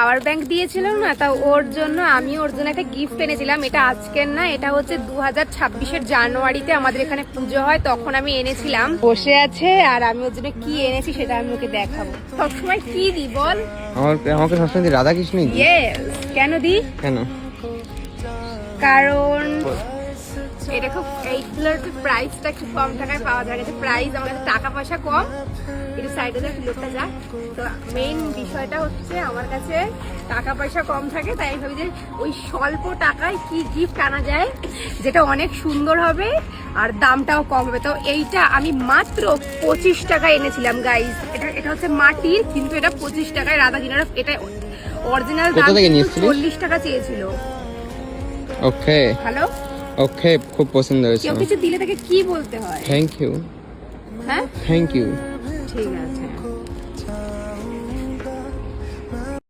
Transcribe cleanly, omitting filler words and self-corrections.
Power bank দিয়েছিল না, তা ওর জন্য একটা গিফট এনেছিলাম। এটা আজকের না, এটা হচ্ছে 2026-এর জানুয়ারিতে আমাদের এখানে পুজো হয়, তখন আমি এনেছিলাম। বসে আছে আর আমি ওর জন্য কি এনেছি সেটা আমি ওকে দেখাবো। সবসময় কি দি বল? আমাকে সবসময় দি রাধা কৃষ্ণই দি। কেন দি? কেন? কারণ এটা খুব, এইগুলোর প্রাইসটা একটু কম টাকায় পাওয়া যায়। এটা প্রাইস, আমার কাছে টাকা পয়সা কম। এটা সাইডে একটু লোকটা যায়, তো মেইন বিষয়টা হচ্ছে আমার কাছে টাকা পয়সা কম থাকে, তাই আমি ভাবি যে ওই স্বল্প টাকায় কি গিফট আনা যায় যেটা অনেক সুন্দর হবে আর দামটাও কম হবে। তো এইটা আমি মাত্র 25 টাকায় এনেছিলাম গাইস। এটা হচ্ছে মাটির, কিন্তু এটা 25 টাকায় রাধা কিনার। এটা অরিজিনাল দাম 40 টাকা চেয়েছিল। ওকে হ্যালো, ওকে, খুব পছন্দ হয়েছে। কেউ কিছু দিলে তাকে কি বলতে হয়? Thank you. হ্যাঁ, থ্যাংক ইউ। ঠিক আছে।